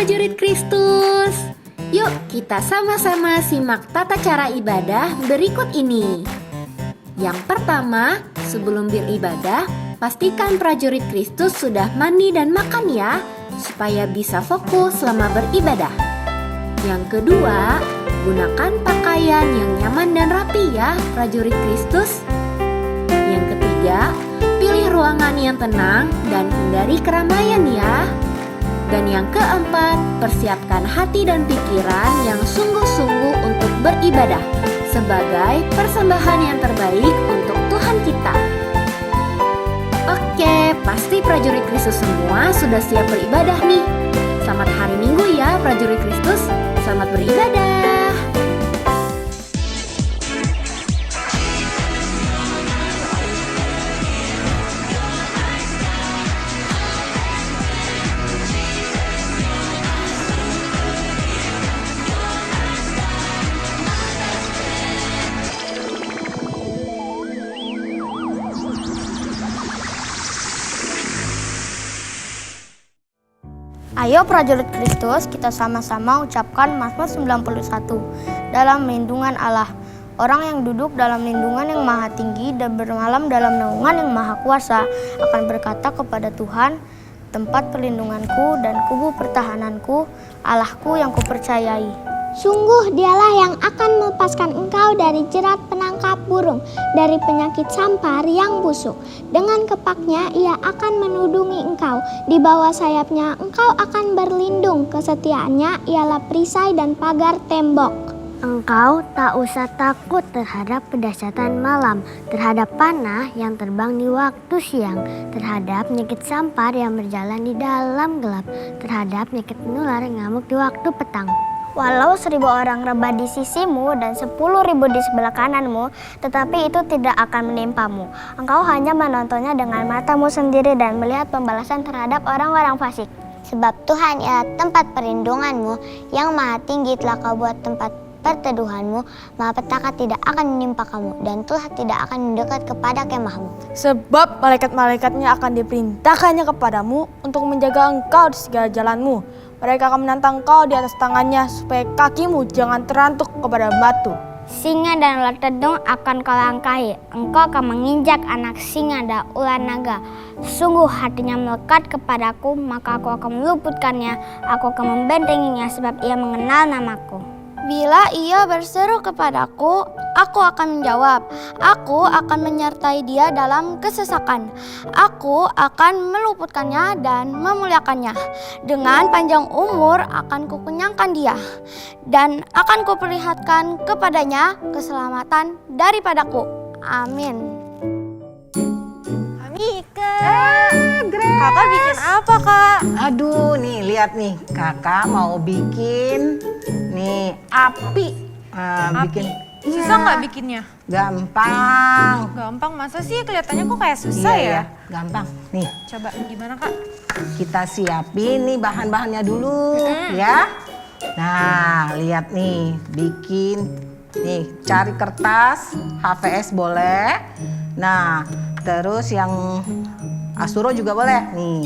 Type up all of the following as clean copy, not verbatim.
prajurit Kristus. Yuk kita sama-sama simak tata cara ibadah berikut ini. Yang pertama, sebelum beribadah, pastikan prajurit Kristus sudah mandi dan makan ya, supaya bisa fokus selama beribadah. Yang kedua, gunakan pakaian yang nyaman dan rapi ya, prajurit Kristus. Yang ketiga, pilih ruangan yang tenang dan hindari keramaian ya. Dan yang keempat, persiapkan hati dan pikiran yang sungguh-sungguh untuk beribadah sebagai persembahan yang terbaik untuk Tuhan kita. Oke, pasti prajurit Kristus semua sudah siap beribadah nih. Selamat hari Minggu ya prajurit Kristus, selamat beribadah. Ayo prajurit Kristus, kita sama-sama ucapkan Mazmur 91 dalam lindungan Allah. Orang yang duduk dalam lindungan yang maha tinggi dan bermalam dalam naungan yang maha kuasa akan berkata kepada Tuhan, tempat perlindunganku dan kubu pertahananku, Allahku yang kupercayai. Sungguh dialah yang akan melepaskan engkau dari jerat penangkap burung, dari penyakit sampar yang busuk. Dengan kepaknya ia akan menudungi engkau, di bawah sayapnya engkau akan berlindung. Kesetiaannya ialah perisai dan pagar tembok. Engkau tak usah takut terhadap pedahsyatan malam, terhadap panah yang terbang di waktu siang, terhadap penyakit sampar yang berjalan di dalam gelap, terhadap penyakit menular yang ngamuk di waktu petang. Walau 1.000 orang rebah di sisimu dan 10.000 di sebelah kananmu, tetapi itu tidak akan menimpamu. Engkau hanya menontonnya dengan matamu sendiri dan melihat pembalasan terhadap orang-orang fasik. Sebab Tuhan ialah tempat perlindunganmu, yang maha tinggi telah kau buat tempat perteduhanmu, malapetaka tidak akan menimpa kamu, dan Tuhan tidak akan mendekat kepada kemahmu. Sebab malaikat-malaikatnya akan diperintahkannya kepadamu untuk menjaga engkau di segala jalanmu. Mereka akan menantang engkau di atas tangannya, supaya kakimu jangan terantuk kepada batu. Singa dan ular tedung akan kau langkahi. Engkau akan menginjak anak singa dan ular naga. Sungguh hatinya melekat kepadaku, maka aku akan meluputkannya. Aku akan membentenginya sebab ia mengenal namaku. Bila ia berseru kepadaku, aku akan menjawab. Aku akan menyertai dia dalam kesesakan. Aku akan meluputkannya dan memuliakannya. Dengan panjang umur akan kukenyangkan dia, dan akan kuperlihatkan kepadanya keselamatan daripadaku. Amin. Kakak bikin apa, Kak? Aduh, nih lihat nih, kakak mau bikin nih api. Bikin. Susah nggak bikinnya? Gampang. Gampang, masa sih kelihatannya kok kayak susah ya? Gampang. Nih, Coba gimana, Kak? kita siapin nih bahan-bahannya dulu ya. Nah, lihat nih, bikin nih, cari kertas, HVS boleh. Nah, terus yang Asuro juga boleh nih.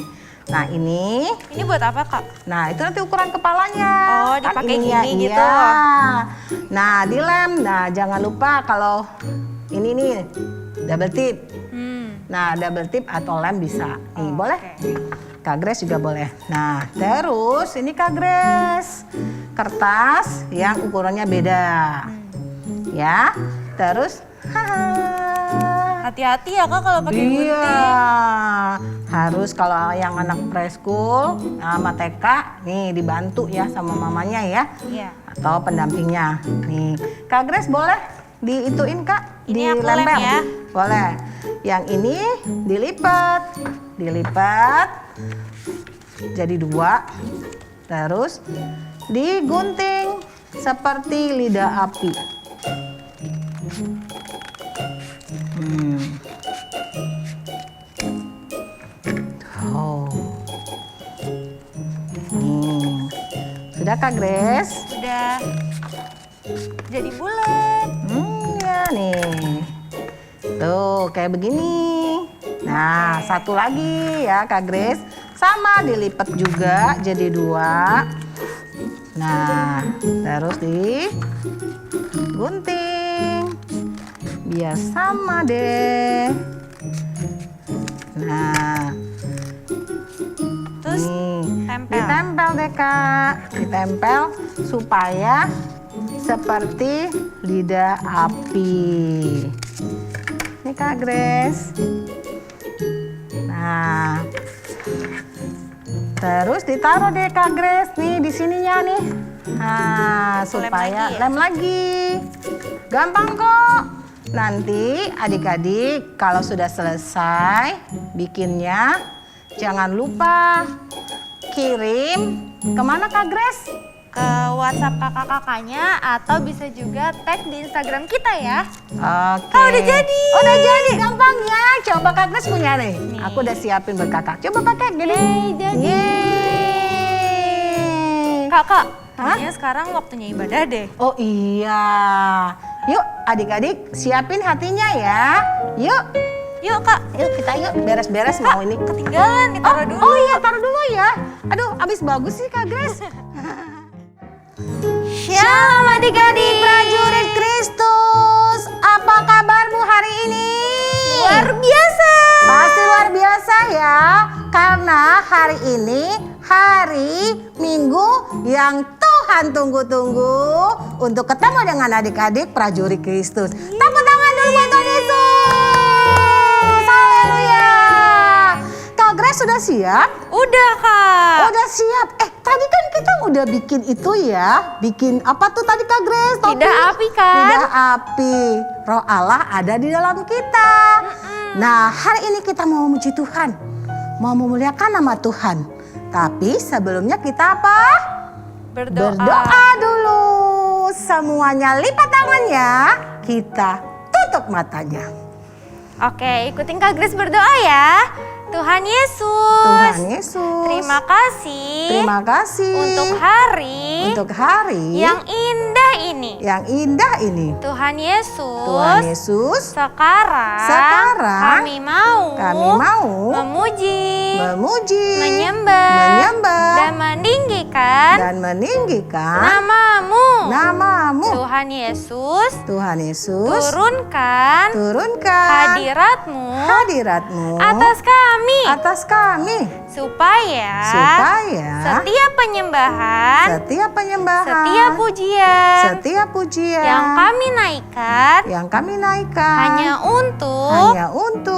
Nah ini buat apa, Kak? Nah itu nanti ukuran kepalanya. Oh, dipakai ininya, gini gitu. Iya. Nah dilem. Nah jangan lupa kalau ini nih double tip. Nah double tip atau lem bisa. Nih boleh. Kak Grace juga boleh. Nah terus ini Kak Grace, kertas yang ukurannya beda. Ya. Terus Hati-hati ya, Kak, kalau pakai gunting. Iya, harus kalau yang anak preschool sama TK nih dibantu ya sama mamanya ya. Iya. Atau pendampingnya. Nih, Kak Grace boleh diituin Kak? Ini aku dilempel. lem ya. Boleh. Yang ini dilipat. Dilipat jadi 2. Terus digunting seperti lidah api. Sudah Kak Grace? Sudah. Jadi bulat. Ya nih. Tuh kayak begini. Nah, satu lagi ya Kak Grace. Sama dilipat juga jadi 2. Nah, terus digunting. Biar sama deh. Nah. Terus nih, tempel. ditempel deh Kak. Ditempel supaya seperti lidah api. Ini Kak Grace. Nah, terus ditaruh deh Kak Grace nih di sininya nih. Nah, supaya lagi ya? lem lagi. Gampang kok. Nanti adik-adik kalau sudah selesai bikinnya, jangan lupa kirim kemana Kak Grace? Ke WhatsApp kakak-kakaknya atau bisa juga tag di Instagram kita ya. Oke. Oh, udah jadi. Udah jadi, gampang ya. Coba Kak Grace punya nih. Aku udah siapin buat kakak. Coba pakai gini. jadi. Yeay. Kakak, Hah? kayaknya sekarang waktunya ibadah deh. Oh iya. Yuk adik-adik siapin hatinya ya. Yuk. Yuk Kak, Yuk kita yuk beres-beres mau ini. ketinggalan ditaruh dulu. Oh iya taruh dulu ya. Aduh abis bagus sih Kak Grace. Shalom adik-adik. Prajurit Kristus, apa kabarmu hari ini? Luar biasa. Pasti luar biasa ya, karena hari ini hari Minggu yang Tuhan tunggu-tunggu untuk ketemu dengan adik-adik prajurit Kristus. Tepuk tangan dulu buat Tuhan Yesus. Haleluya. Kak Grace sudah siap? Udah Kak. Udah siap. Tadi kan kita udah bikin itu ya. Bikin apa tuh tadi Kak Grace? Topi? Lidah api kan? Lidah api. Roh Allah ada di dalam kita. Nah hari ini kita mau memuji Tuhan. Mau memuliakan nama Tuhan. Tapi sebelumnya kita apa? Berdoa dulu. Semuanya lipat tangannya. Kita tutup matanya. Oke, ikutin Kak Grace berdoa ya. Tuhan Yesus. Tuhan Yesus. Terima kasih. Terima kasih. Untuk hari yang indah ini. yang indah ini. Tuhan Yesus. Tuhan Yesus. Sekarang kami mau memuji, menyembah, dan meninggikan namamu. Tuhan Yesus, Tuhan Yesus. turunkan hadiratmu atas kami supaya setiap penyembahan, setiap pujian yang kami naikkan hanya untuk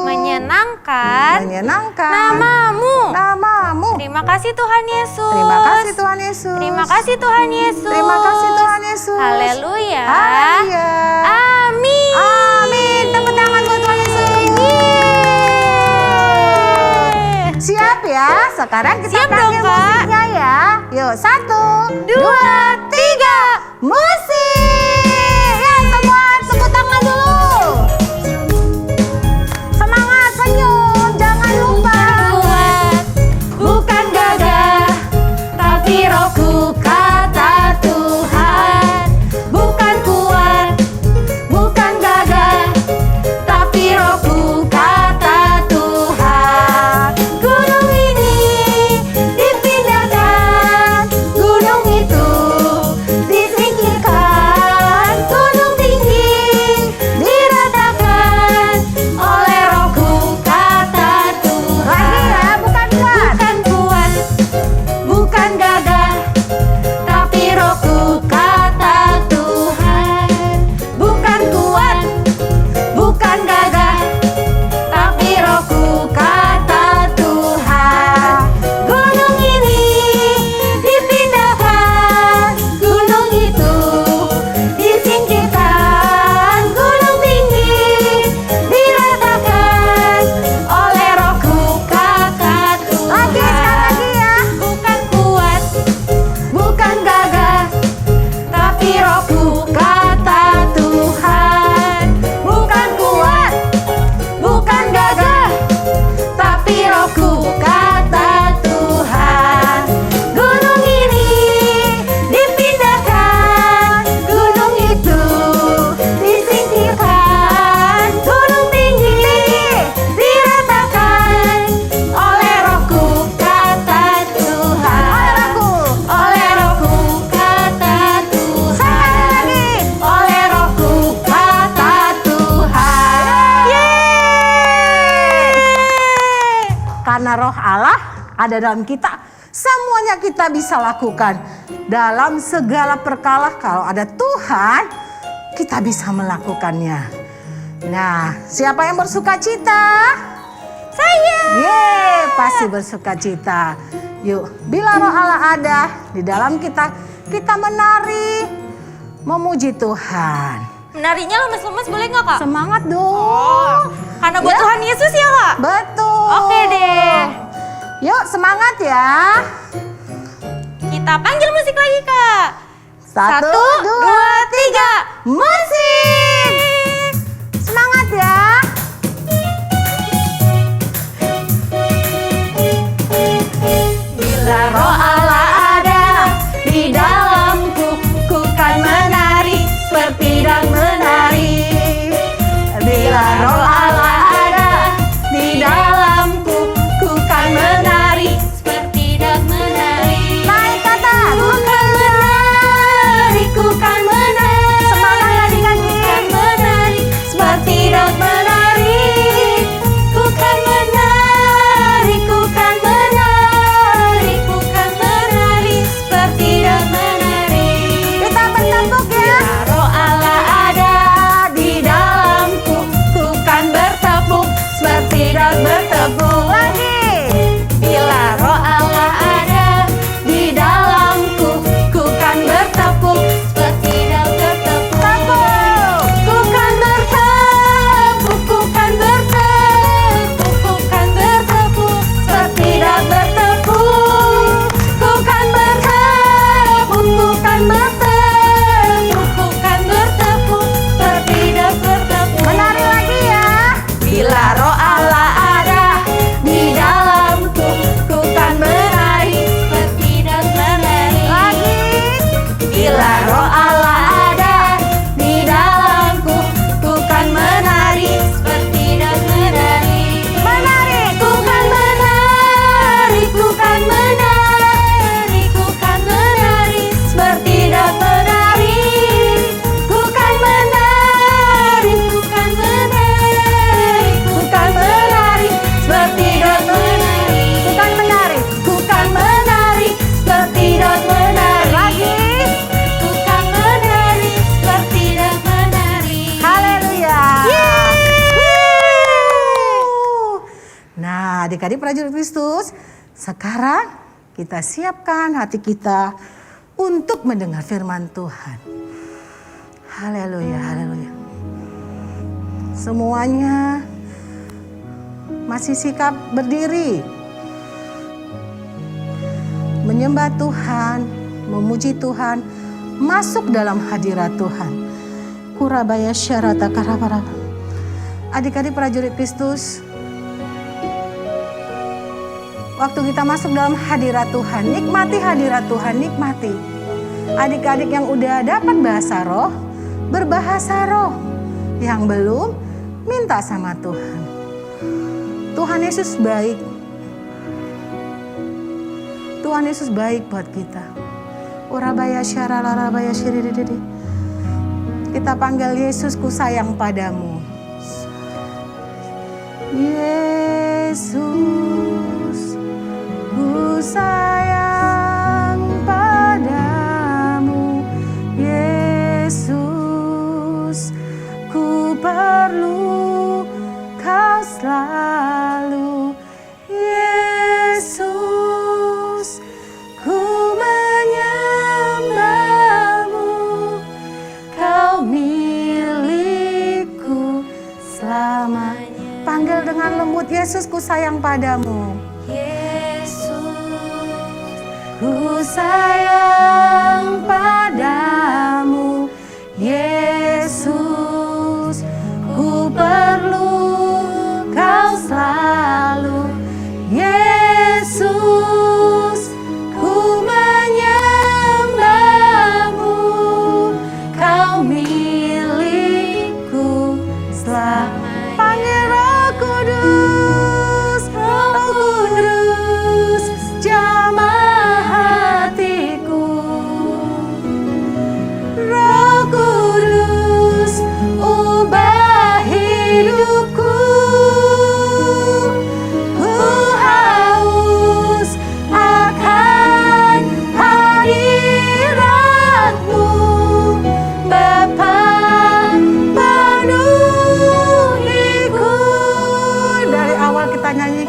menyenangkan namamu. Terima kasih Tuhan Yesus. Terima kasih Tuhan Yesus. Terima kasih Tuhan Yesus. Terima kasih Tuhan Yesus. Haleluya. Haleluya. Amin. Amin. Tepuk tangan buat Tuhan Yesus. Siap ya? Sekarang kita Siap panggil dong, Kak. musiknya ya. Yuk 1, 2, 3. Musik. Ya semua tepuk tangan dulu. Semangat senyum. Jangan lupa. Bukan gagah, tapi rohku kata Tuhan. Bukan kuat, bukan gagah, tapi rohku kata Tuhan. Gunung ini dipindahkan, gunung itu disingkirkan. Karena roh Allah ada dalam kita, semuanya kita bisa lakukan. Dalam segala perkara kalau ada Tuhan, kita bisa melakukannya. Nah, siapa yang bersuka cita? Saya. Pasti bersuka cita. Yuk, bila roh Allah ada di dalam kita, kita menari, memuji Tuhan. Menarinya lemes-lemes boleh nggak Kak? Semangat dong. Karena buat Tuhan Yesus ya Kak? Betul. Oke deh. Yuk semangat ya. Kita panggil musik lagi Kak. 1, 2, 3, musik. Semangat ya. Bila roh Allah ada di dalamku, ku kan menari seperti dan menari. Bila roh Allah ada di dalamku, ku kan menari seperti dan menari. Naik kata, ku kan menari, ku kan menari. Semangat lagi-lagi. Ku kan menari seperti dan menari. Ku kan menari, ku kan menari, ku kan menari seperti dan menari. Kita bertepuk ya. Roh Allah ada di dalamku, ku kan bertepuk seperti dan bertepuk lagi. Bila roh Allah ada di dalamku, ku kan bertepuk seperti dan bertepuk. Ku kan bertepuk, ku kan bertepuk, ku kan bertepuk seperti dan bertepuk. Ku kan bertepuk, ku kan bertepuk, ku kan bertepuk seperti dan bertepuk. Menari lagi ya. Bila roh Allah ada di dalamku, ku kan menari seperti dan menari. Lagi. Bila roh Allah ada di dalamku, ku kan menari seperti dan menari. Menari, ku kan menari, ku kan menari, ku kan menari seperti dan menari. Ku kan menari, ku kan menari, ku kan menari seperti dan menari. Ku kan menari, ku kan menari seperti dan menari. Lagi. Ku kan menari seperti dan menari. Haleluya. Nah, adik-adik prajurit Kristus, sekarang kita siapkan hati kita untuk mendengar firman Tuhan. Haleluya, haleluya. Semuanya masih sikap berdiri, menyembah Tuhan, memuji Tuhan, masuk dalam hadirat Tuhan. Kurabaya syarata karabara. Adik-adik prajurit Kristus, waktu kita masuk dalam hadirat Tuhan, nikmati hadirat Tuhan, nikmati. Adik-adik yang udah dapat bahasa roh, berbahasa roh. Yang belum, minta sama Tuhan. Tuhan Yesus baik. Tuhan Yesus baik buat kita. Urabaya syaralarabaya syiridididi. Kita panggil Yesus, ku sayang padamu. Yesus, ku sayang padamu. Yesus, ku perlu kau selalu. Yesus, ku menyembahmu. Kau milikku selamanya. Panggil dengan lembut, Yesus, ku sayang padamu. Yesus, ku sayang padamu. Yesus, ku perlu kau selalu. Yesus, ku menyembahmu. Kau milikku selamanya. Panggil Roh Kudus, Roh Kudus, jamah hatiku.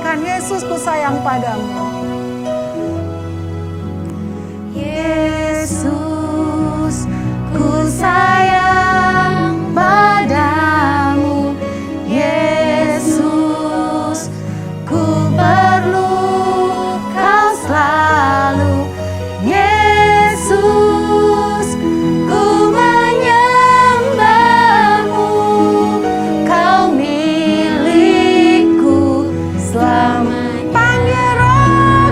Tuhan Yesus, ku sayang padamu. Yesus, ku sayang padamu. Yesus, ku perlu kau selalu. Yesus, ku menyembahmu. Kau milikku selama. Panggil Roh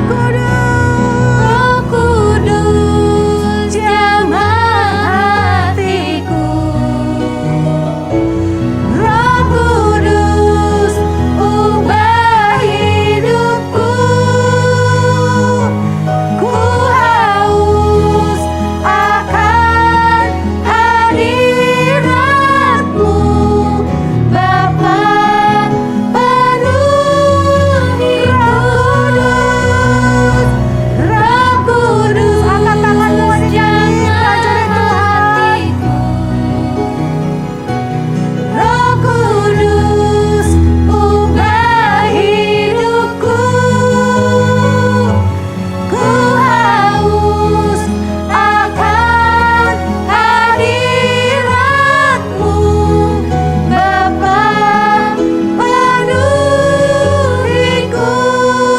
Kudus, jamah hatiku. Roh Kudus, ubah hidupku. Ku haus akan hadirat-Mu, Bapa, penuhi Roh Kudus, angkat tanganmu adik-adik, prajurit Tuhan. Roh Kudus, ubah hidupku. Ku haus akan hadirat-Mu, Bapa, penuhiku.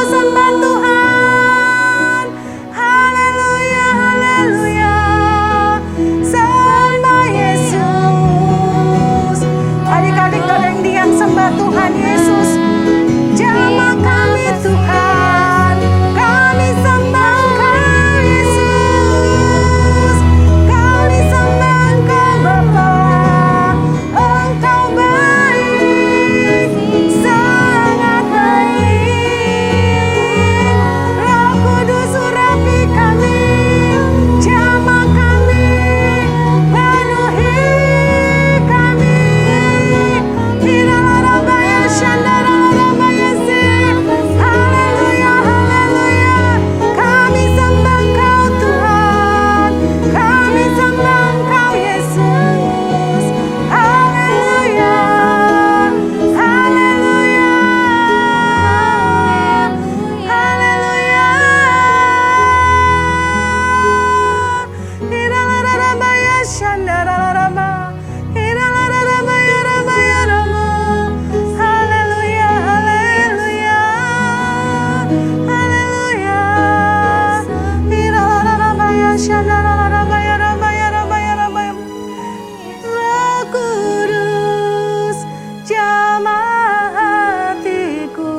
Sembah Tuhan, haleluya, haleluya. Sembah Yesus. Adik-adik yang diam, sembah Tuhan Yesus. Jamah kami Tuhan, kami sembah Engkau Yesus. Kami sembah Engkau Bapa, Engkau baik, sangat baik. Roh Kudus urapi kami, jamah kami, penuhi kami. Hiralarabaya, shandararabaya, haleluya, haleluya. Kami sembah Engkau Tuhan, kami sembah Engkau Yesus. Haleluya, haleluya, haleluya. Hiralarabaya, shandararaba, hiralarabaya, rabaya, rama. Haleluya, haleluya, haleluya. Hiralarabaya, shandararabaya, rabaya, rabaya, rabaya. Roh Kudus, jamah hatiku.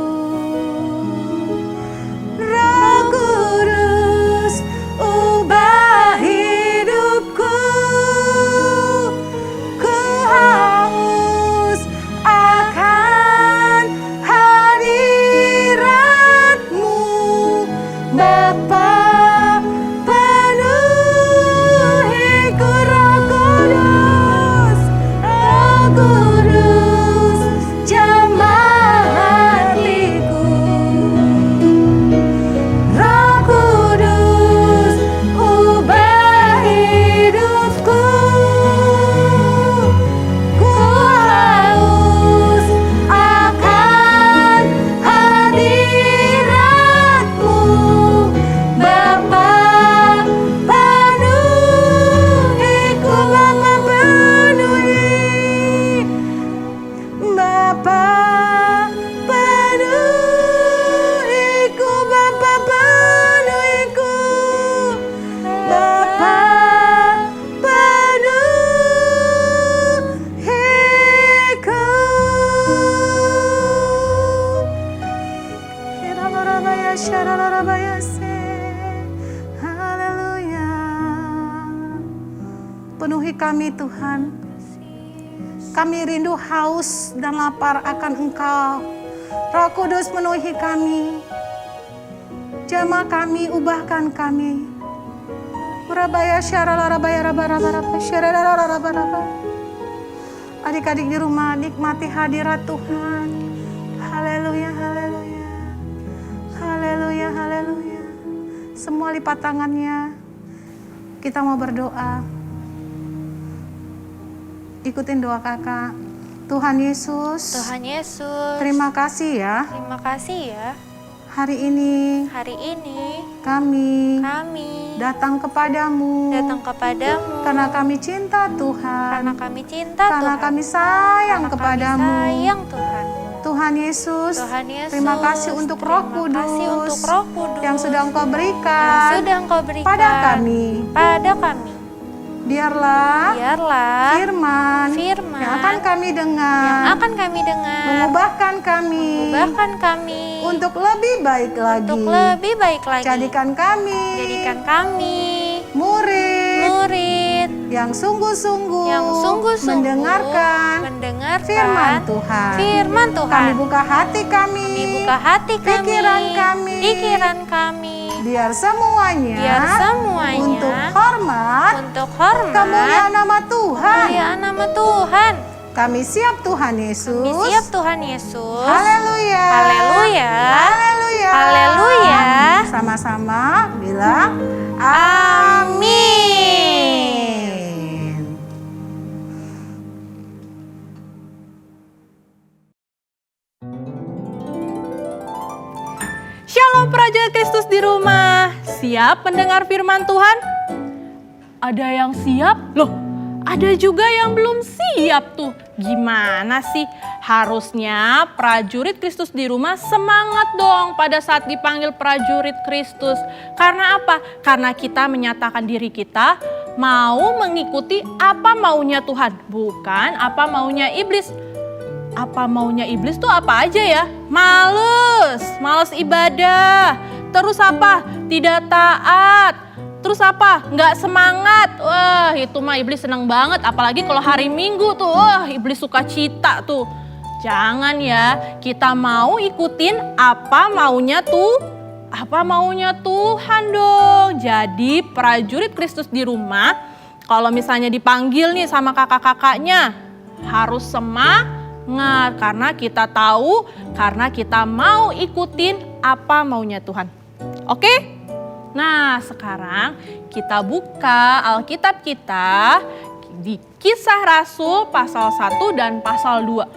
Roh Kudus, ubah hidupku. Ku haus akan hadirat-Mu, Bapa, penuhiku. Roh Kudus, Roh Kudus, jamah hatiku. Roh Kudus, ubah hidupku. Ku haus akan hadirat-Mu, Bapa, penuhiku. Bapa, penuhi. Bapa, penuhiku. Bapa, penuhiku. Bapa, penuhiku. Hiralarabaya, syaralarabaya, haleluya. Penuhi kami Tuhan. Kami rindu, haus, dan lapar akan Engkau. Roh Kudus, penuhi kami. Jamah kami, ubahkan kami. Urabaya, syaralarabaya, rabaraba, syaralarabaya. Adik-adik di rumah, nikmati hadirat Tuhan. Haleluya, haleluya. Haleluya, haleluya. Semua lipat tangannya. Kita mau berdoa. Ikutin doa kakak. Tuhan Yesus, Tuhan Yesus, terima kasih ya. terima kasih ya. Hari ini Hari ini kami kami datang kepadamu datang kepadamu karena kami cinta Tuhan, karena kami cinta karena Tuhan. kami sayang Karena kepadamu. Kami sayang Tuhan. Tuhan Yesus, Tuhan Yesus, terima kasih untuk Roh terima kasih untuk Kudus Roh Kudus yang sudah Engkau yang berikan sudah Engkau berikan pada kami. pada kami. Biarlah Biarlah firman firman yang akan kami dengar yang akan kami dengar mengubahkan kami mengubahkan kami untuk lebih baik lagi. untuk lebih baik lagi. Jadikan kami murid yang sungguh-sungguh mendengarkan firman Tuhan. Firman Tuhan. Kami buka hati kami, pikiran kami, biar semuanya untuk hormat, kemuliaan nama Tuhan. Kami siap Tuhan Yesus. Haleluya. Haleluya. Haleluya. Haleluya. Sama-sama bilang amin. Shalom prajurit Kristus di rumah. Siap mendengar firman Tuhan? Ada yang siap? Loh, ada juga yang belum siap tuh. Gimana sih? Harusnya prajurit Kristus di rumah semangat dong pada saat dipanggil prajurit Kristus. Karena apa? Karena kita menyatakan diri kita mau mengikuti apa maunya Tuhan, bukan apa maunya iblis. Apa maunya iblis tuh apa aja ya? Males ibadah. Terus apa? Tidak taat. Terus apa? Nggak semangat. Wah, itu mah iblis seneng banget. Apalagi kalau hari Minggu tuh, wah iblis suka cita tuh. Jangan ya, kita mau ikutin apa maunya Tuhan dong. Jadi prajurit Kristus di rumah, kalau misalnya dipanggil nih sama kakak-kakaknya, harus semangat. Karena kita tahu, karena kita mau ikutin apa maunya Tuhan. Oke? Nah, sekarang kita buka Alkitab kita di Kisah Rasul pasal 1 dan pasal 2.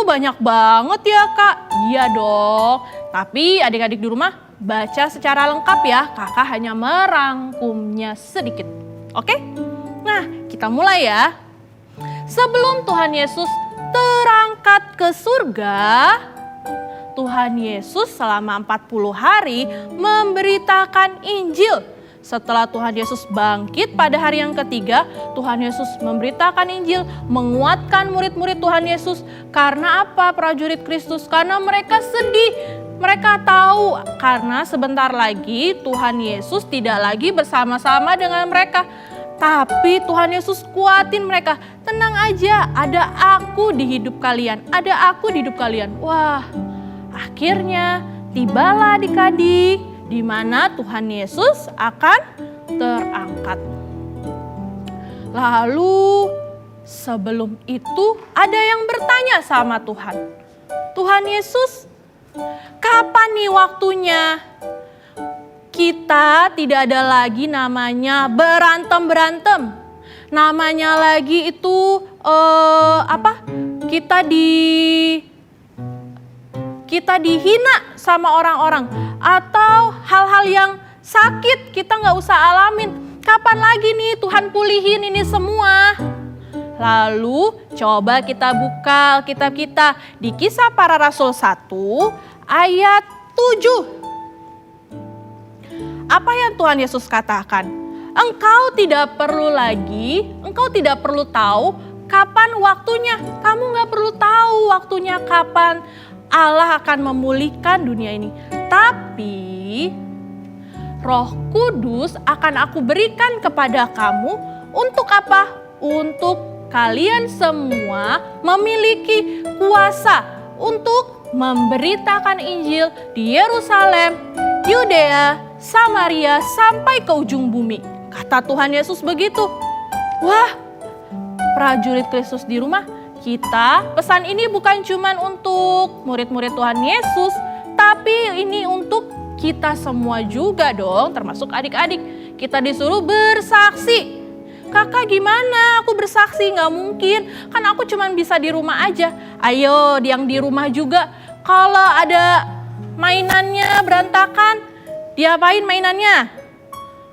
Banyak banget ya Kak. Iya dong. Tapi adik-adik di rumah baca secara lengkap ya. Kakak hanya merangkumnya sedikit. Oke? Nah, kita mulai ya. Sebelum Tuhan Yesus terangkat ke surga, Tuhan Yesus selama 40 hari memberitakan Injil. Setelah Tuhan Yesus bangkit pada hari yang ketiga, Tuhan Yesus memberitakan Injil, menguatkan murid-murid Tuhan Yesus. Karena apa prajurit Kristus? Karena mereka sedih. Mereka tahu karena sebentar lagi Tuhan Yesus tidak lagi bersama-sama dengan mereka. Tapi Tuhan Yesus kuatin mereka. Tenang aja, ada aku di hidup kalian. Ada aku di hidup kalian. Wah, akhirnya tibalah adik-adik di mana Tuhan Yesus akan terangkat. Lalu sebelum itu ada yang bertanya sama Tuhan. Tuhan Yesus, kapan nih waktunya? Kita tidak ada lagi namanya berantem. Namanya lagi itu Kita dihina sama orang-orang atau hal-hal yang sakit kita nggak usah alamin. Kapan lagi nih Tuhan pulihin ini semua? Lalu coba kita buka Alkitab kita di Kisah Para Rasul 1 ayat 7. Apa yang Tuhan Yesus katakan? Engkau tidak perlu tahu kapan waktunya. Kamu gak perlu tahu waktunya kapan Allah akan memulihkan dunia ini. Tapi Roh Kudus akan aku berikan kepada kamu untuk apa? Untuk kalian semua memiliki kuasa untuk memberitakan Injil di Yerusalem, Yudea, Samaria sampai ke ujung bumi. Kata Tuhan Yesus begitu. Wah, prajurit Kristus di rumah, kita pesan ini bukan cuma untuk murid-murid Tuhan Yesus, tapi ini untuk kita semua juga dong, termasuk adik-adik. Kita disuruh bersaksi. Kakak gimana? Aku bersaksi, nggak mungkin. Kan aku cuma bisa di rumah aja. Ayo, yang di rumah juga. Kalau ada mainannya berantakan, diapain mainannya?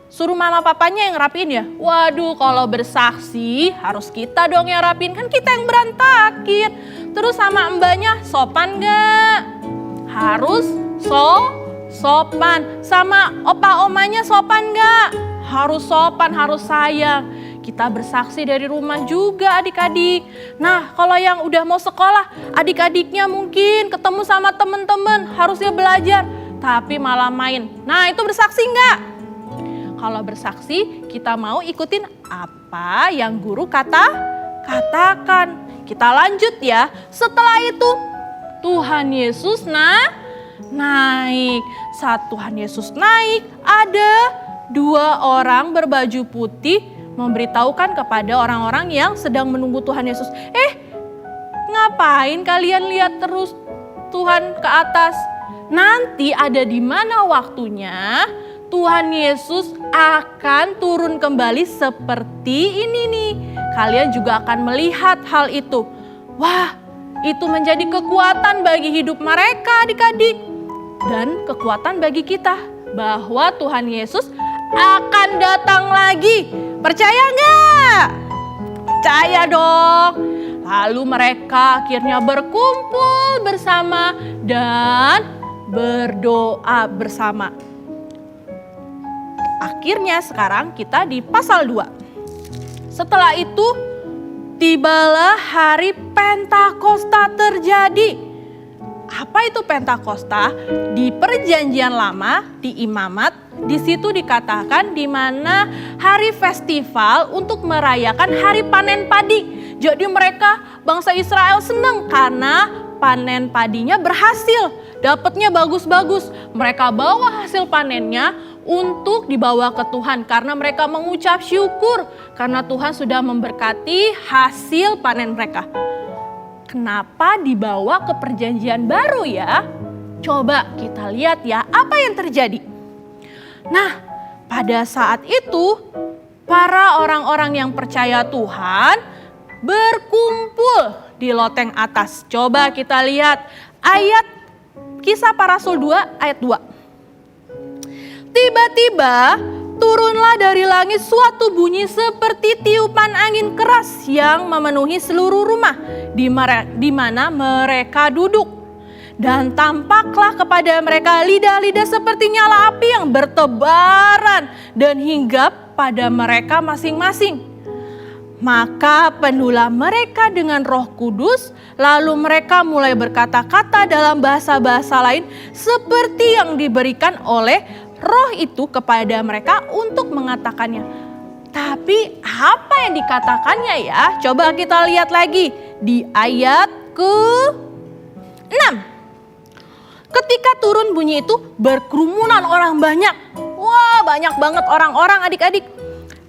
Suruh mama papanya yang rapiin ya? Waduh, kalau bersaksi harus kita dong yang rapiin. Kan kita yang berantakin. Terus sama mbaknya sopan gak? Harus sopan. Sama opa-omanya sopan gak? Harus sopan, harus sayang. Kita bersaksi dari rumah juga adik-adik. Nah, kalau yang udah mau sekolah, adik-adiknya mungkin ketemu sama temen-temen, harusnya belajar. Tapi malah main. Nah, itu bersaksi gak? Kalau bersaksi, kita mau ikutin apa yang guru katakan. Kita lanjut ya. Setelah itu, Tuhan Yesus naik. Saat Tuhan Yesus naik, ada 2 orang berbaju putih memberitahukan kepada orang-orang yang sedang menunggu Tuhan Yesus. Ngapain kalian lihat terus Tuhan ke atas? Nanti ada di mana waktunya Tuhan Yesus akan turun kembali seperti ini nih. Kalian juga akan melihat hal itu. Wah, itu menjadi kekuatan bagi hidup mereka adik-adik. Dan kekuatan bagi kita. Bahwa Tuhan Yesus akan datang lagi. Percaya nggak? Percaya dong. Lalu mereka akhirnya berkumpul bersama dan berdoa bersama. Akhirnya sekarang kita di pasal 2. Setelah itu tibalah hari Pentakosta terjadi. Apa itu Pentakosta? Di Perjanjian Lama, di Imamat, di situ dikatakan di mana hari festival untuk merayakan hari panen padi. Jadi mereka bangsa Israel senang karena panen padinya berhasil, dapatnya bagus-bagus. Mereka bawa hasil panennya untuk dibawa ke Tuhan karena mereka mengucap syukur karena Tuhan sudah memberkati hasil panen mereka. Kenapa dibawa ke perjanjian baru ya? Coba kita lihat ya apa yang terjadi. Nah, pada saat itu para orang-orang yang percaya Tuhan berkumpul di loteng atas. Coba kita lihat ayat Kisah Para Rasul 2 ayat 2. Tiba-tiba turunlah dari langit suatu bunyi seperti tiupan angin keras yang memenuhi seluruh rumah di mana mereka duduk. Dan tampaklah kepada mereka lidah-lidah seperti nyala api yang bertebaran dan hinggap pada mereka masing-masing. Maka penuhlah mereka dengan Roh Kudus, lalu mereka mulai berkata-kata dalam bahasa-bahasa lain seperti yang diberikan oleh Roh itu kepada mereka untuk mengatakannya. Tapi apa yang dikatakannya ya? Coba kita lihat lagi di ayat ke-6. Ketika turun bunyi itu berkerumunan orang banyak. Wah, banyak banget orang-orang adik-adik.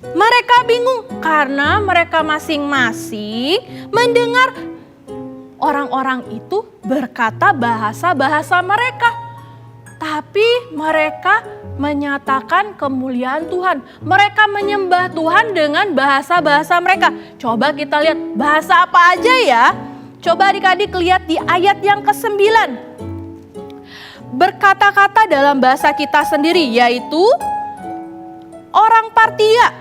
Mereka bingung karena mereka masing-masing mendengar orang-orang itu berkata bahasa-bahasa mereka. Tapi mereka menyatakan kemuliaan Tuhan. Mereka menyembah Tuhan dengan bahasa-bahasa mereka. Coba kita lihat bahasa apa aja ya. Coba adik-adik lihat di ayat yang ke-9. Berkata-kata dalam bahasa kita sendiri yaitu orang Partia,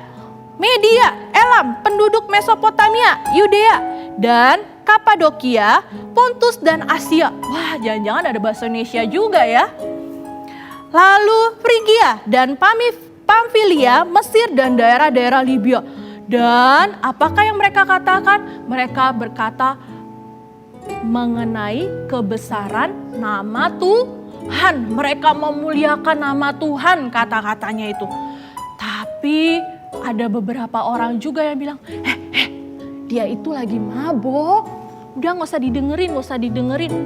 Media, Elam, penduduk Mesopotamia, Yudea, dan Kapadokia, Pontus dan Asia. Wah, jangan-jangan ada bahasa Indonesia juga ya. Lalu Frigia dan Pamfilia, Mesir dan daerah-daerah Libya. Dan apakah yang mereka katakan? Mereka berkata mengenai kebesaran nama Tuhan. Mereka memuliakan nama Tuhan kata-katanya itu. Tapi ada beberapa orang juga yang bilang, dia itu lagi mabok. Udah gak usah didengerin.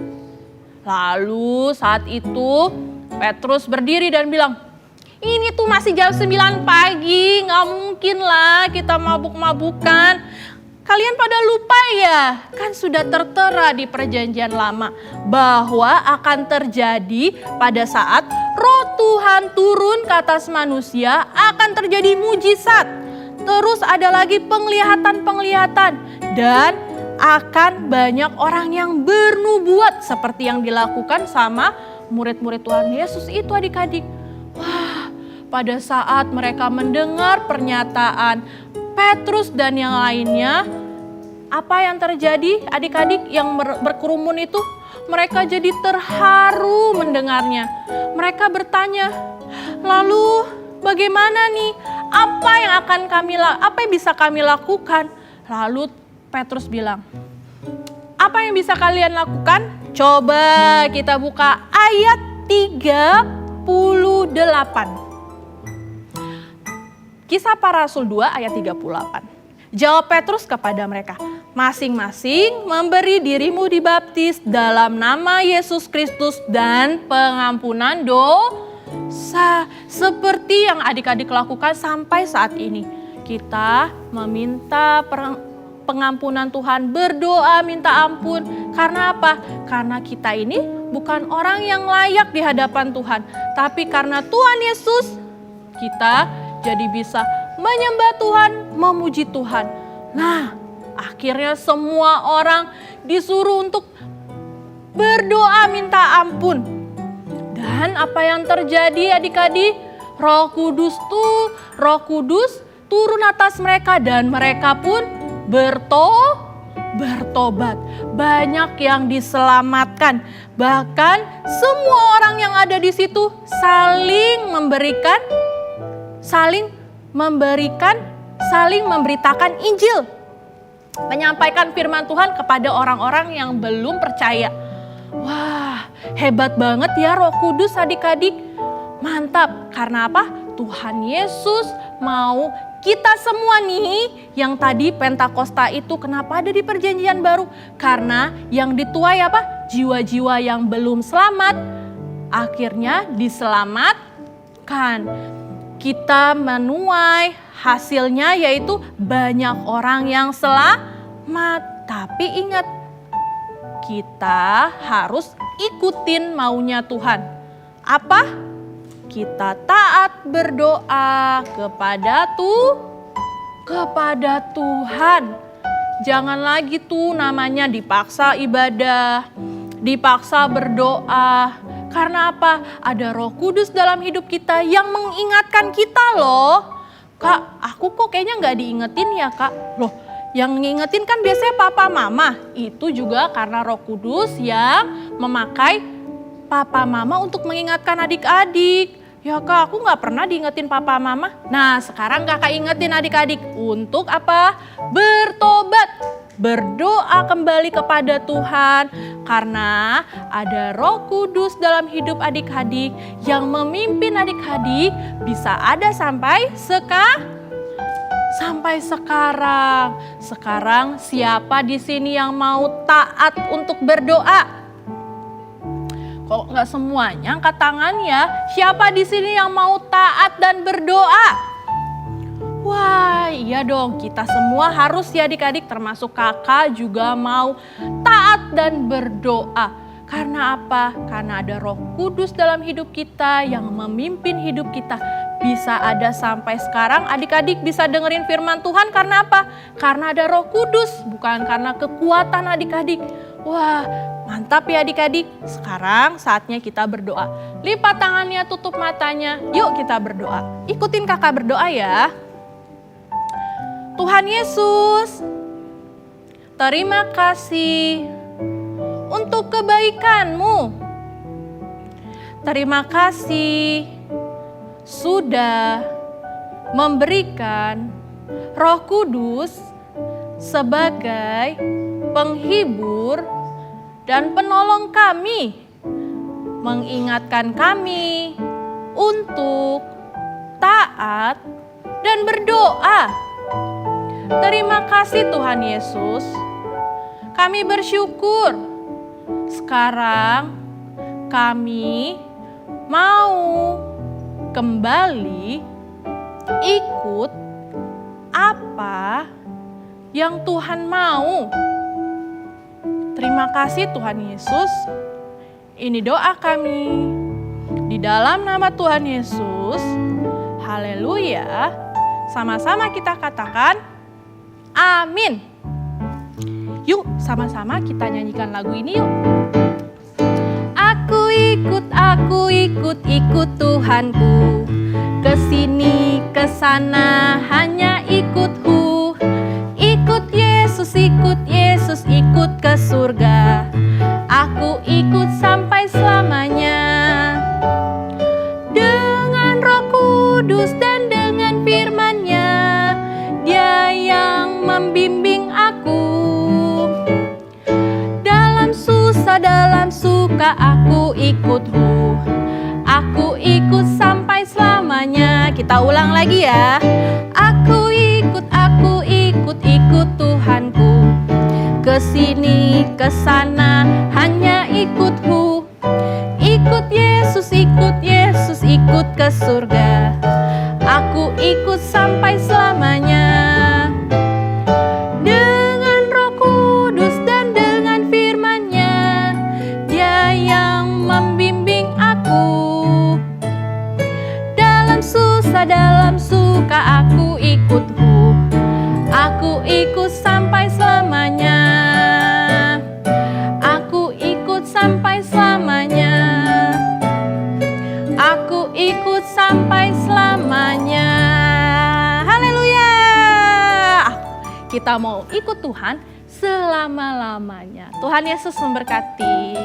Lalu saat itu Petrus berdiri dan bilang, ini tuh masih jam 9 pagi, gak mungkin lah kita mabuk-mabukan. Kalian pada lupa ya, kan sudah tertera di perjanjian lama bahwa akan terjadi pada saat Roh Tuhan turun ke atas manusia akan terjadi mujizat. terus ada lagi penglihatan-penglihatan, dan akan banyak orang yang bernubuat seperti yang dilakukan sama murid-murid Tuhan Yesus itu adik-adik. Wah, pada saat mereka mendengar pernyataan Petrus dan yang lainnya, apa yang terjadi adik-adik yang berkerumun itu? Mereka jadi terharu mendengarnya. Mereka bertanya, lalu bagaimana nih? Apa yang bisa kami lakukan? Lalu Petrus bilang, apa yang bisa kalian lakukan? Coba kita buka ayat 38. Kisah Para Rasul 2 ayat 38. Jawab Petrus kepada mereka, masing-masing memberi dirimu dibaptis dalam nama Yesus Kristus dan pengampunan dosa. Seperti yang adik-adik lakukan sampai saat ini. Kita meminta pengampunan Tuhan, berdoa minta ampun. Karena apa? Karena kita ini bukan orang yang layak di hadapan Tuhan. Tapi karena Tuhan Yesus, kita jadi bisa menyembah Tuhan, memuji Tuhan. Nah, akhirnya semua orang disuruh untuk berdoa minta ampun. Dan apa yang terjadi adik-adik? Roh Kudus turun atas mereka dan mereka pun bertobat. Banyak yang diselamatkan. Bahkan semua orang yang ada di situ saling memberitakan Injil. Menyampaikan firman Tuhan kepada orang-orang yang belum percaya. Wah, hebat banget ya Roh Kudus adik-adik. Mantap, karena apa? Tuhan Yesus mau kita semua nih yang tadi Pentakosta itu kenapa ada di perjanjian baru? Karena yang dituai apa? Jiwa-jiwa yang belum selamat akhirnya diselamatkan. Kita menuai hasilnya yaitu banyak orang yang selamat. Tapi ingat, kita harus ikutin maunya Tuhan. Apa? Kita taat berdoa kepada Tuhan. Jangan lagi tuh namanya dipaksa ibadah, dipaksa berdoa. Karena apa? Ada Roh Kudus dalam hidup kita yang mengingatkan kita loh. Kak, aku kok kayaknya gak diingetin ya kak. Loh, yang ngingetin kan biasanya papa mama. Itu juga karena Roh Kudus yang memakai papa mama untuk mengingatkan adik-adik. Ya kak, aku gak pernah diingetin papa mama. Nah, sekarang kakak ingetin adik-adik untuk apa? Bertobat, berdoa kembali kepada Tuhan. Karena ada Roh Kudus dalam hidup adik-adik yang memimpin adik-adik bisa ada sampai sekarang. Sekarang siapa di sini yang mau taat untuk berdoa? Kok nggak semuanya angkat tangan ya? Siapa di sini yang mau taat dan berdoa? Wah, iya dong, kita semua harus ya adik-adik, termasuk kakak juga mau taat dan berdoa. Karena apa? Karena ada Roh Kudus dalam hidup kita yang memimpin hidup kita. Bisa ada sampai sekarang adik-adik bisa dengerin firman Tuhan karena apa? Karena ada Roh Kudus, bukan karena kekuatan adik-adik. Wah, mantap ya adik-adik. Sekarang saatnya kita berdoa. Lipat tangannya, tutup matanya. Yuk kita berdoa. Ikutin kakak berdoa ya. Tuhan Yesus, terima kasih untuk kebaikan-Mu. Terima kasih sudah memberikan Roh Kudus sebagai penghibur dan penolong kami, mengingatkan kami untuk taat dan berdoa. Terima kasih Tuhan Yesus, kami bersyukur. Sekarang kami mau kembali ikut apa yang Tuhan mau. Terima kasih Tuhan Yesus. Ini doa kami di dalam nama Tuhan Yesus. Haleluya. Sama-sama kita katakan amin. Yuk, sama-sama kita nyanyikan lagu ini yuk. Aku ikut Tuhanku. Kesini, kesana, hanya ikutku. Ikut Yesus, ikut ke surga. Aku ikut sampai selamanya. Dengan Roh Kudus dan dengan firman-Nya, Dia yang membimbing aku. Dalam susah, dalam suka, aku ikutmu. Aku ikut sampai selamanya. Kita ulang lagi ya. Aku ikut Tuhanku. Kesini, kesana, hanya ikutku. Ikut Yesus, ikut ke surga. Aku ikut sampai selamanya. Dengan Roh Kudus dan dengan firman-Nya, Dia yang membimbing aku. Dalam susah, dalam suka, aku ikutmu. Aku ikut sampai selamanya. Aku ikut sampai selamanya. Aku ikut sampai selamanya. Haleluya. Kita mau ikut Tuhan selama-lamanya. Tuhan Yesus memberkati.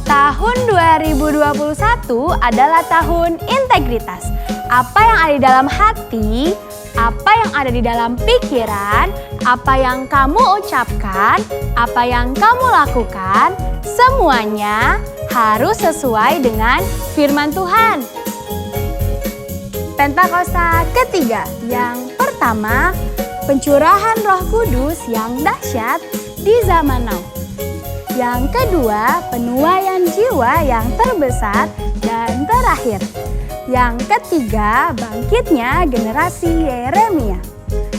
Tahun 2021 adalah tahun integritas. Apa yang ada di dalam hati, apa yang ada di dalam pikiran, apa yang kamu ucapkan, apa yang kamu lakukan, semuanya harus sesuai dengan firman Tuhan. Pentakosta ketiga, yang pertama, pencurahan Roh Kudus yang dahsyat di zaman now. Yang kedua, penuaian jiwa yang terbesar dan terakhir. Yang ketiga, bangkitnya generasi Yeremia.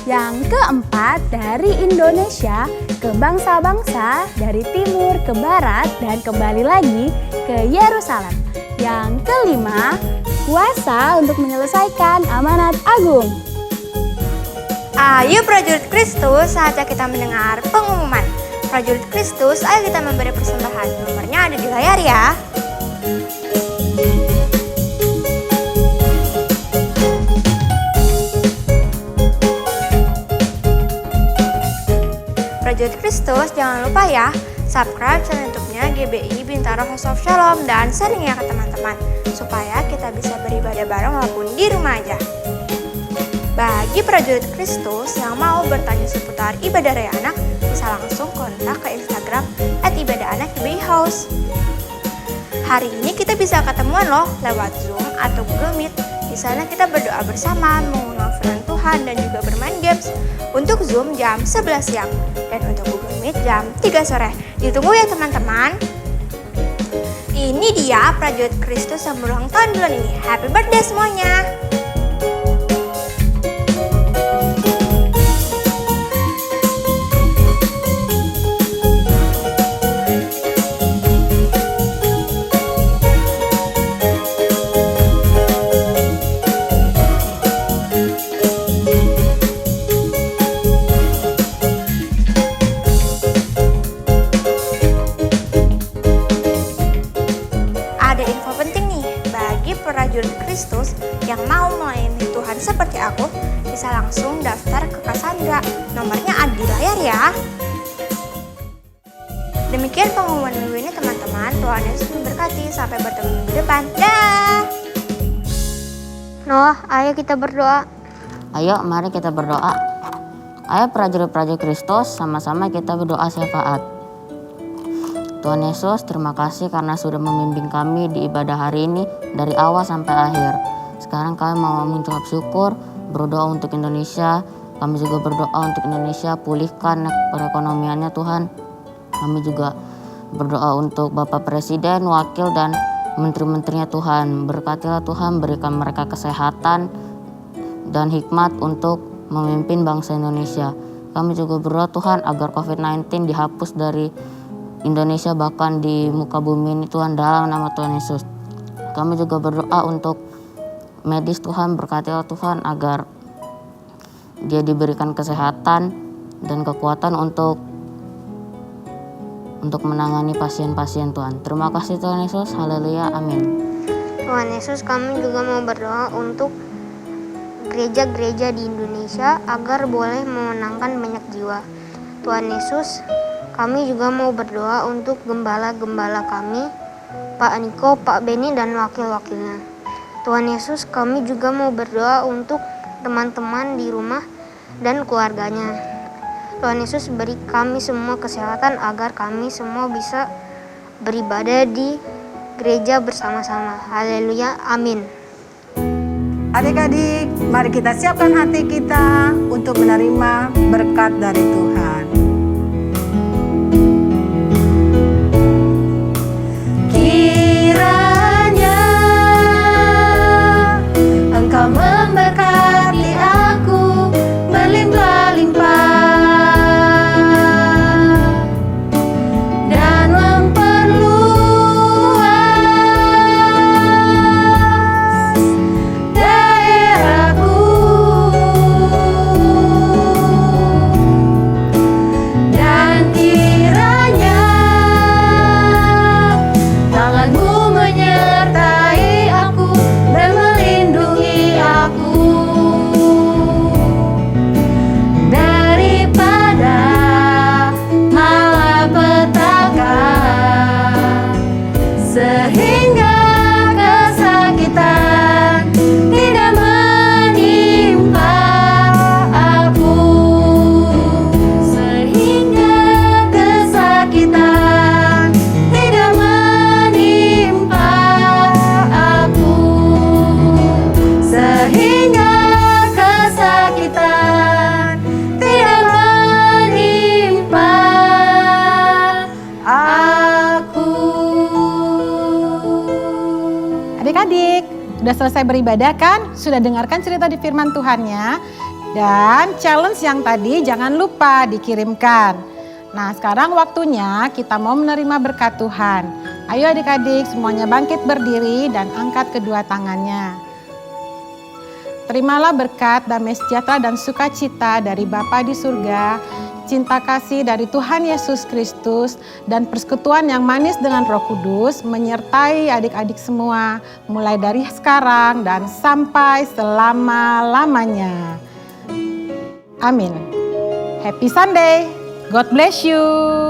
Yang keempat, dari Indonesia ke bangsa-bangsa, dari timur ke barat dan kembali lagi ke Yerusalem. Yang kelima, kuasa untuk menyelesaikan amanat agung. Ayo prajurit Kristus, saatnya kita mendengar pengumuman. Prajurit Kristus, ayo kita memberi persembahan. Nomornya ada di layar ya. Prajurit Kristus, jangan lupa ya, subscribe channel YouTube-nya GBI Bintaro House of Shalom dan sharing ya ke teman-teman, supaya kita bisa beribadah bareng walaupun di rumah aja. Bagi prajurit Kristus yang mau bertanya seputar ibadah raya anak, bisa langsung kontak ke Instagram @ibadahanak_GBI_house. Hari ini kita bisa ketemuan loh lewat Zoom atau Google Meet. Di sana kita berdoa bersama, mengulang firman Tuhan dan juga bermain games. Untuk Zoom jam 11 siang dan untuk Google Meet jam 3 sore. Ditunggu ya teman-teman. Ini dia prajurit Kristus yang berulang tahun bulan ini. Happy birthday semuanya. Prajurit Kristus yang mau melayani Tuhan seperti aku, bisa langsung daftar ke Cassandra. Nomornya ada di layar ya. Demikian pengumuman minggu ini teman-teman. Tuhan Yesus memberkati. Sampai bertemu minggu depan. Dah. Noah, ayo kita berdoa. Ayo mari kita berdoa. Ayo prajurit-prajurit Kristus, sama-sama kita berdoa syafaat. Tuhan Yesus, terima kasih karena sudah membimbing kami di ibadah hari ini dari awal sampai akhir. Sekarang kami mau mengucap syukur, berdoa untuk Indonesia. Kami juga berdoa untuk Indonesia, pulihkan perekonomiannya Tuhan. Kami juga berdoa untuk Bapak Presiden, Wakil, dan menteri-menterinya Tuhan. Berkatilah Tuhan, berikan mereka kesehatan dan hikmat untuk memimpin bangsa Indonesia. Kami juga berdoa Tuhan agar COVID-19 dihapus dari Indonesia bahkan di muka bumi ini Tuhan, dalam nama Tuhan Yesus. Kami juga berdoa untuk medis Tuhan, berkati Tuhan agar dia diberikan kesehatan dan kekuatan untuk menangani pasien-pasien Tuhan. Terima kasih Tuhan Yesus, haleluya, amin. Tuhan Yesus, kami juga mau berdoa untuk gereja-gereja di Indonesia agar boleh memenangkan banyak jiwa. Tuhan Yesus, kami juga mau berdoa untuk gembala-gembala kami, Pak Niko, Pak Beni, dan wakil-wakilnya. Tuhan Yesus, kami juga mau berdoa untuk teman-teman di rumah dan keluarganya. Tuhan Yesus, beri kami semua kesehatan agar kami semua bisa beribadah di gereja bersama-sama. Haleluya, amin. Adik-adik, mari kita siapkan hati kita untuk menerima berkat dari Tuhan. Kiranya Engkau memberkati aku berlimpah-limpah dan memperluas daerahku, dan kiranya tangan-Mu menyertai aku dan melindungi aku daripada malapetaka, sehingga kesakitan tidak menimpa aku, sehingga kesakitan tidak menimpa aku, sehingga kesakitan tidak menimpa aku. Adik-adik, sudah selesai beribadah kan? Sudah dengarkan cerita di firman Tuhannya? Dan challenge yang tadi jangan lupa dikirimkan. Nah, sekarang waktunya kita mau menerima berkat Tuhan. Ayo adik-adik, semuanya bangkit berdiri dan angkat kedua tangannya. Terimalah berkat, damai sejahtera dan sukacita dari Bapa di surga, cinta kasih dari Tuhan Yesus Kristus, dan persekutuan yang manis dengan Roh Kudus menyertai adik-adik semua, mulai dari sekarang dan sampai selama-lamanya. Amin. Happy Sunday. God bless you.